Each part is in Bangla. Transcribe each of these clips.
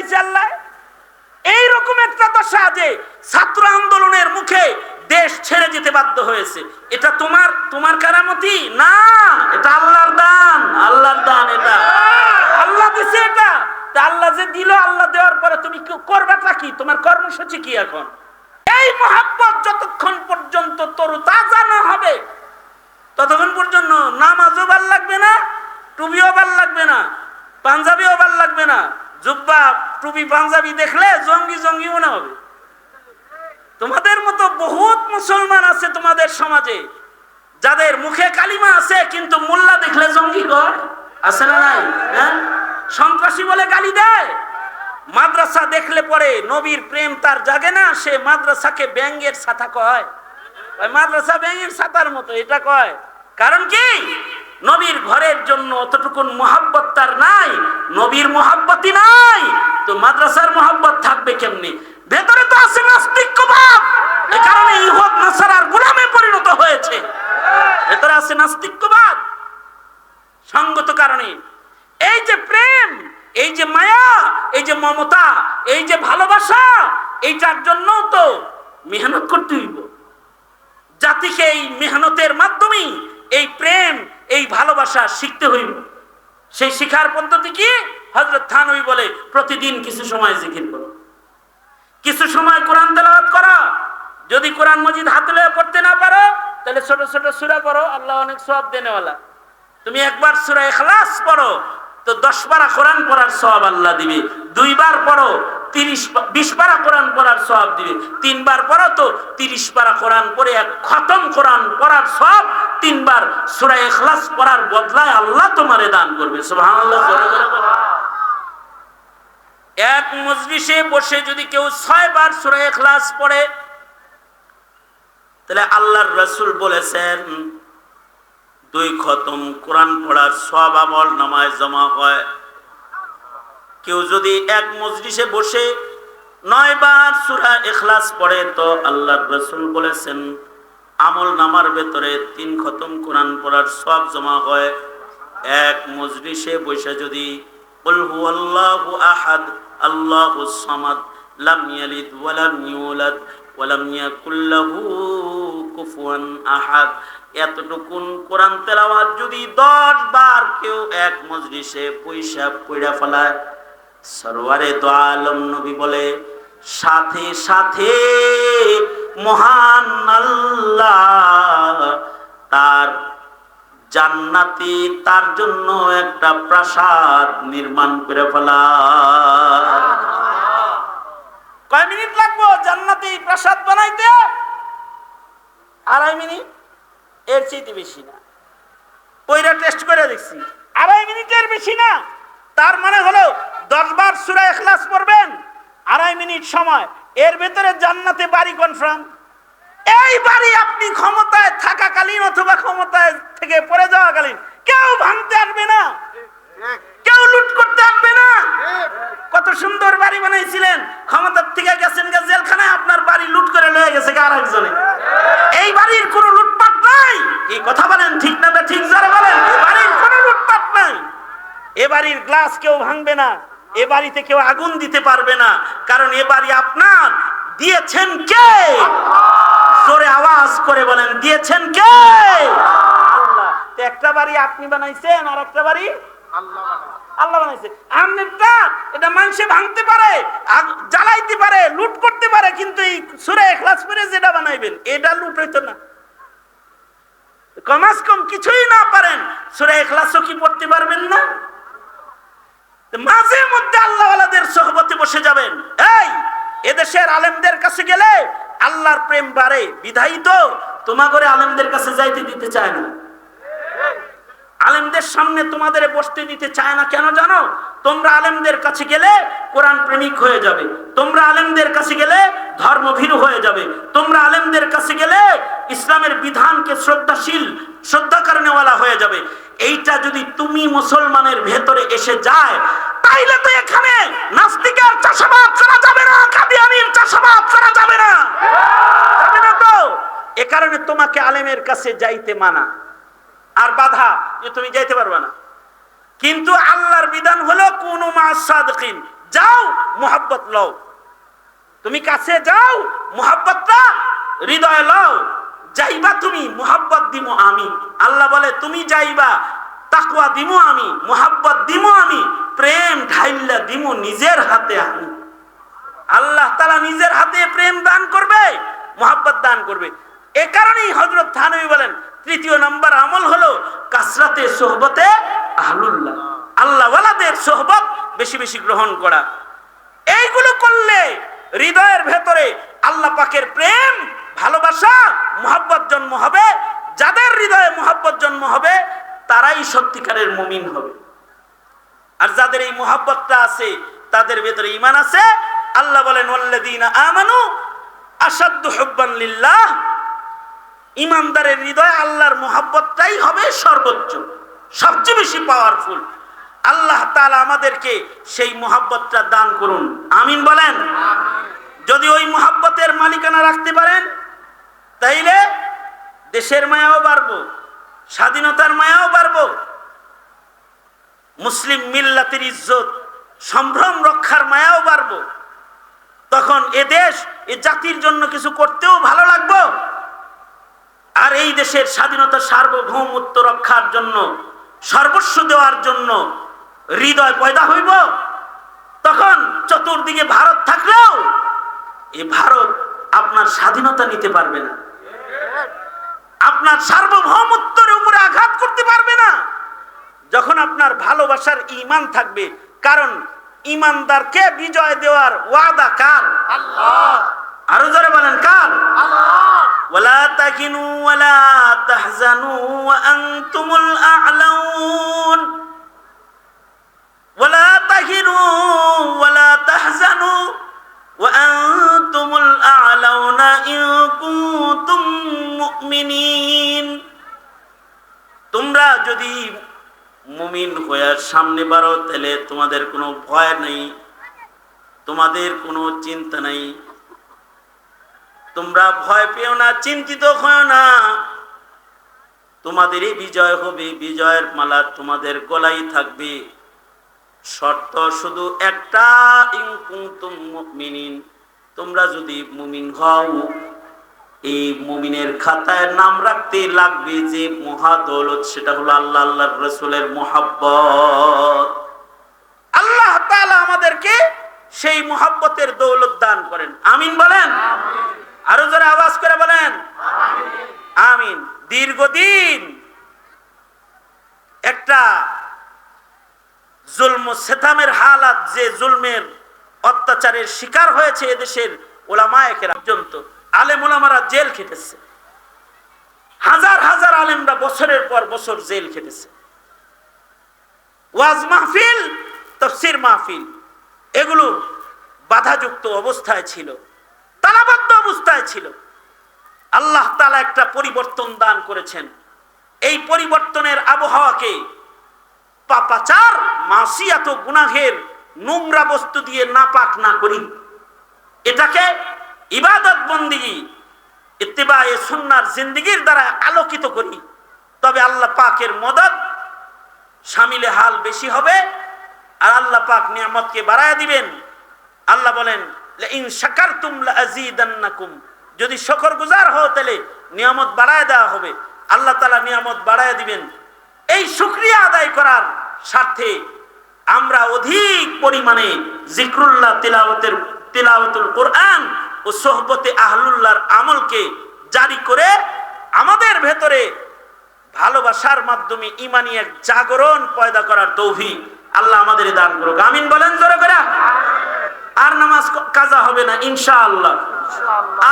দিয়েছে আল্লাহ। এইরকম একটা দশা যে ছাত্র আন্দোলনের মুখে দেশ ছেড়ে যেতে বাধ্য হয়েছে, এটা তোমার কারামতি না, এটা আল্লাহর দান। আল্লাহর দান, এটা আল্লাহ দিছে। এটা আল্লাহ যে দিল, আল্লাহ দেওয়ার পরে তুমি করবাটা কি? তোমার কর্মসূচি কি? এখন এই মহাব্বত যতক্ষণ পর্যন্ত তরু তাজা না হবে ততক্ষণ পর্যন্ত নামাজও ভাল লাগবে না, টুপিও ভাল লাগবে না, পাঞ্জাবিও ভাল লাগবে না। জুব্বা টুপি পাঞ্জাবি দেখলে জঙ্গি জঙ্গি মনে হবে। তোমাদের মতো বহুত মুসলমান আছে তোমাদের সমাজে, যাদের মুখে কালিমা আছে কিন্তু মোল্লা দেখলে জঙ্গি কয়, আছে না নাই? হ্যাঁ, সন্ত্রাসী বলে গালি দেয়। মাদ্রাসা দেখলে পরে নবীর প্রেম তার জাগে না, সে মাদ্রাসাকে ব্যাঙের ছাতা কয়। মাদ্রাসা ব্যাঙের ছাতার মতো এটা কয়। কারণ কি? নবীর ঘরের জন্য অতটুকুন মোহাব্বত তার নাই, নবীর মোহাব্বতই নাই, তো মাদ্রাসার মোহাব্বত থাকবে কেমনি? ভেতরে তো আছে নাস্তিক্যবাদ, এই কারণে ইহুদ নাসারার গোলামে পরিণত হয়েছে। ভেতরে আছে নাস্তিক্যবাদ সঙ্গত কারণে। এই যে প্রেম, এই যে মায়া, এই যে মমতা, এই যে ভালোবাসা, এইটার জন্য তো মেহনত করতে হইব। জাতিকে এই মেহনতের মাধ্যমে এই প্রেম, এই ভালোবাসা শিখতে হইব। সেই শিখার পদ্ধতি কি? হযরত থানভী বলে প্রতিদিন কিছু সময় জিকির করো, কিছু সময় কোরআন তেলাওয়াত করো। যদি কোরআন মজিদ হাতে লয়ে পড়তে না পারো তাহলে ছোট ছোট সূরা পড়ো, আল্লাহ অনেক সওয়াব দেনেওয়ালা। তুমি একবার সূরা ইখলাস পড়ো তো 10 পারা কোরআন পড়ার সওয়াব আল্লাহ দিবে। 2 বার পড়ো 20 পারা কোরআন পড়ার সওয়াব দিবে। 3 বার পড়ো তো 30 পারা কোরআন পড়ে এক খতম কোরআন পড়ার সওয়াব 3 বার সূরা ইখলাস পড়ার বদলায় আল্লাহ তোমারে দান করবে। সুবহানাল্লাহ। এক মজলিসে বসে যদি কেউ 6 বার সূরা ইখলাস পড়ে তাহলে আল্লাহর রাসূল বলেছেন 2 খতম কোরআন পড়ার সওয়াব আমল নামায় জমা হয়। কেউ যদি এক মজলিসে বসে 9 বার সূরা ইখলাস পড়ে তো আল্লাহর রাসূল বলেছেন আমল নামার ভেতরে 3 খতম কোরআন পড়ার সওয়াব জমা হয়। এক মজলিসে বসে যদি কুল হুয়াল্লাহু আহাদ আল্লাহুস সামাদ লাম ইয়ালিদ ওয়া লাম ইউলাদ ওয়া লাম ইয়াকুল লাহু কুফুয়ান আহাদ এতটুকুন কোরআন তেলাওয়াত যদি 10 বার কেউ এক মজলিসে পয়সা পড়া ফেলায়, সরওয়ারে দো আলম নবী বলে সাথে সাথে মহান আল্লাহ তার জান্নাতে তার জন্য একটা প্রাসাদ নির্মাণ করে ফেলায়। কয় মিনিট লাগবে জান্নাতে প্রাসাদ বানাইতে? 2.5 মিনিট, এর চেয়ে বেশি না। পয়রা টেস্ট করে দেখছি 2.5 মিনিটের বেশি না। তার মানে হলো 10 বার সূরা ইখলাস পড়বেন 2.5 মিনিট সময়, এর ভেতরে জান্নাতে বাড়ি কনফার্ম। এই বাড়ি আপনি ক্ষমতায় থাকাকালীন অথবা ক্ষমতায় থেকে পড়ে যাওয়াকালীন কেউ ভাঙতে আসবে না, কেউ লুট করতে আসবে না। কত সুন্দর বাড়ি বানাইছিলেন, ক্ষমতার থেকে গেছেন জেলখানায়, আপনার বাড়ি লুট করে লয়ে গেছে আরেকজনে। এই বাড়ির কোনো লুটপাট নাই। এই কথা বলেন ঠিক না? ঠিক যারা বলেন এই বাড়ির কোনো লুটপাট নাই। এ বাড়ির গ্লাস কেউ ভাঙবে না, এ বাড়িতে কেউ আগুন দিতে পারবে না, কারণ এ বাড়ি আপনার। দিয়েছেন কে? জোরে আওয়াজ করে বলেন দিয়েছেন কে? আল্লাহ। তো একটা বাড়ি আপনি বানাইছেন আর একটা বাড়ি আল্লাহ বানাইছে। আপনারটা এটা মানুষে ভাঙতে পারে, জ্বালাইতে পারে, লুট করতে পারে, কিন্তু এই সূরা ইখলাস পড়ে যেটা বানাইবেন এটা লুট হইতো না। কমাস কম কিছুই না পারেন সূরা ইখলাসও কি পড়তে পারবেন না? মাঝে মধ্যে আল্লাহওয়ালাদের সোহবতে বসে যাবেন। এই এদেশের আলেমদের কাছে গেলে আল্লাহর প্রেম বাড়ে, বিধায়ী তো তোমা করে আলেমদের কাছে যাইতে দিতে চায় না। আলেমদের সামনে তোমাদের বসতে দিতে চায় না কেন জানো? তোমরা আলেমদের কাছে গেলে কোরআন প্রেমিক হয়ে যাবে, তোমরা আলেমদের কাছে গেলে ধর্মভীরু হয়ে যাবে, তোমরা আলেমদের কাছে গেলে ইসলামের বিধানকে শ্রদ্ধাশীল, শ্রদ্ধা করেনেওয়ালা হয়ে যাবে। এইটা যদি তুমি মুসলমানের ভেতরে এসে যায় তাইলে তো এখানে নাস্তিকের চাষাবাদ করা যাবে না, কাদিয়ানীর চাষাবাদ করা যাবে না, যাবে না তো। এ কারণে তোমাকে আলেমের কাছে যাইতে মানা আর বাধা যে তুমি যাইতে পারবে না। কিন্তু আল্লাহর বিধান হলো কুনু মা'আস সাদিকিন, যাও মুহাব্বত লও, তুমি কাছে যাও মুহাব্বতটা হৃদয়ে লও, যাইবা তুমি মুহাব্বত দিমু আমি। আল্লাহ বলে তুমি যাইবা, তাকওয়া দিমু আমি, মুহাব্বত দিমু আমি, প্রেম ঢাইল্লা দিমু নিজের হাতে আমি। আল্লাহ তাআলা নিজের হাতে প্রেম দান করবে, মুহাব্বত দান করবে। এ কারণেই হযরত থানভী বলেন তৃতীয় নাম্বার আমল হলো কাসরাতে সোহবতে আহলুল্লাহ, আল্লাহ ওয়ালাদের সোহবত বেশি বেশি গ্রহণ করা। এইগুলো করলে হৃদয়ের ভেতরে আল্লাহ পাকের প্রেম, ভালোবাসা, মুহাব্বত জন্ম হবে। যাদের হৃদয়ে মুহাব্বত জন্ম হবে তারাই সত্যিকারের মুমিন হবে। আর যাদের এই মুহাব্বতটা আছে তাদের ভেতরে ঈমান আছে। আল্লাহ বলেন ওয়াল্লাযীনা আমানু আশাদ্দু হুব্বান লিল্লাহ, ঈমানদারের হৃদয়ে আল্লাহর মুহাব্বতটাই হবে সর্বোচ্চ, সবচেয়ে বেশি পাওয়ারফুল। আল্লাহ তাআলা আমাদেরকে সেই মুহাব্বতটা দান করুন, আমিন বলেন। যদি ওই মুহাব্বতের মালিকানা রাখতে পারেন তাইলে দেশের মায়াও বাড়বো, স্বাধীনতার মায়াও বাড়বো, মুসলিম মিল্লাতের ইজ্জত সম্ভ্রম রক্ষার মায়াও বাড়বো। তখন এ দেশ, এ জাতির জন্য কিছু করতেও ভালো লাগবো, আর এই দেশের স্বাধীনতা সার্বভৌমত্ব রক্ষার জন্য, সর্বস্ব দেওয়ার জন্য হৃদয় পয়দা হইব। তখন চতুর্দিকে ভারত থাকলেও এই ভারত আপনার স্বাধীনতা নিতে পারবে না, আপনার সার্বভৌমত্বের উপরে আঘাত করতে পারবে না, যখন আপনার ভালোবাসার ঈমান থাকবে। কারণ ঈমানদারকে বিজয় দেওয়ার ওয়াদা কার? আল্লাহ। আরো জোরে বলেন কার? আল্লাহ। ওয়ালা তাকিনু ওয়ালা তাহজানু ওয়া আনতুমুল আ'লাউন, ওয়ালা তাকিনু ওয়ালা তাহজানু ওয়া আনতুমুল আ'লাউনা ইন কুনতুম মুমিনিন। তোমরা যদি মুমিন হয়ে সামনে বাড়ো তাহলে তোমাদের কোনো ভয় নেই, তোমাদের কোনো চিন্তা নেই, তোমরা ভয় পেও না, চিন্তিত হয় না, তোমাদেরই বিজয় হবে, বিজয়ের মালা তোমাদের গলায় থাকবে। শর্ত শুধু একটা, ইন কুনতুম মুমিনিন, তোমরা যদি মুমিন হও, এই মুমিনের খাতায় নাম রাখতে লাগবে যে মহা দৌলত, সেটা হলো আল্লাহ, আল্লাহর রাসূলের মুহাব্বত। আল্লাহ তাআলা আমাদেরকে সেই মুহাব্বতের দৌলত দান করেন, আমিন বলেন। আরো জোরে আওয়াজ করে বলেন আমিন। দীর্ঘদিন একটা জুলম সেতামের হালাত, যে জুলমের অত্যাচারের শিকার হয়েছে এদেশের উলামায়ে কেরাম পর্যন্ত, আলেম উলামারা জেল খেটেছে, হাজার হাজার আলেমরা বছরের পর বছর জেল খেটেছে। ওয়াজ মাহফিল, তাফসীর মাহফিল এগুলো বাধাযুক্ত অবস্থায় ছিল, তালাবদ্ধ অবস্থায় ছিল। আল্লাহ তাআলা একটা পরিবর্তন দান করেছেন। এই পরিবর্তনের আবহাওয়াকে পাপাচার, মাসিয়াত ও গুনাহের নোংরা বস্তু দিয়ে নাপাক না করি, এটাকে ইবাদত বন্দেগী, ইত্তিবায়ে সুন্নাহর জিন্দেগীর দ্বারা আলোকিত করি, তবে আল্লাহ পাকের মদদ শামিলে হাল বেশি হবে, আর আল্লাহ পাক নিয়ামতকে বাড়ায় দিবেন। আল্লাহ বলেন লাইন শাকারতুম লাযীদান্নাকুম, যদি শুকরগুজার হও তাহলে নিয়ামত বাড়ায় দেওয়া হবে, আল্লাহ তাআলা নিয়ামত বাড়ায় দিবেন। এই শুকরিয়া আদায় করার স্বার্থে আমরা অধিক পরিমাণে জিকরুল্লাহ, তিলাওয়াতুল কোরআন ও সোহবতে আহলুল্লাহর আমলকে জারি করে আমাদের ভেতরে ভালোবাসার মাধ্যমে ঈমানি এক জাগরণ পয়দা করার তৌফিক আল্লাহ আমাদের দান করুক, আমিন বলেন জোরে করে। আর নামাজ কাজা হবে না ইনশাআল্লাহ,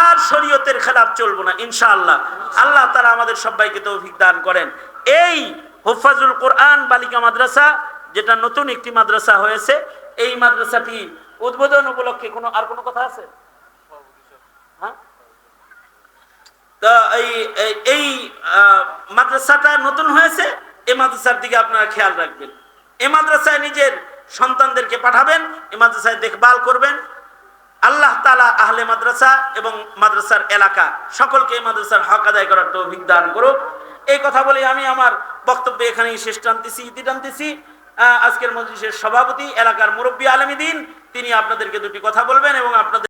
আর শরীয়তের খেলাফ চলবো না ইনশাআল্লাহ। আল্লাহ তাআলা আমাদের সবাইকে তৌফিক দান করেন। এই হুফাজুল কোরআন বালিকা মাদ্রাসা, যেটা নতুন একটি মাদ্রাসা হয়েছে, এই মাদ্রাসাটি উদ্বোধন উপলক্ষে আর কোনো কথা আছে? হ্যাঁ, তো এই মাদ্রাসাটা নতুন হয়েছে, এই মাদ্রাসার দিকে আপনারা খেয়াল রাখবেন। এই মাদ্রাসায় নিজের সন্তানদেরকে পাঠাবেন, এই মাদ্রাসায় দেখভাল করবেন। আল্লাহ তাআলা আহলে মাদ্রাসা এবং মাদ্রাসার এলাকা সকলকে এই মাদ্রাসার হক আদায় করার তৌফিক দান করুক। এই কথা বলে আমি আমার বক্তব্য এখানেই শেষ টানতেছি, ইতি টানতেছি। আজকের মজলিসের সভাপতি এলাকার মুরব্বী আলেমী দ্বীন, তিনি আপনাদেরকে দুটি কথা বলবেন এবং আপনাদের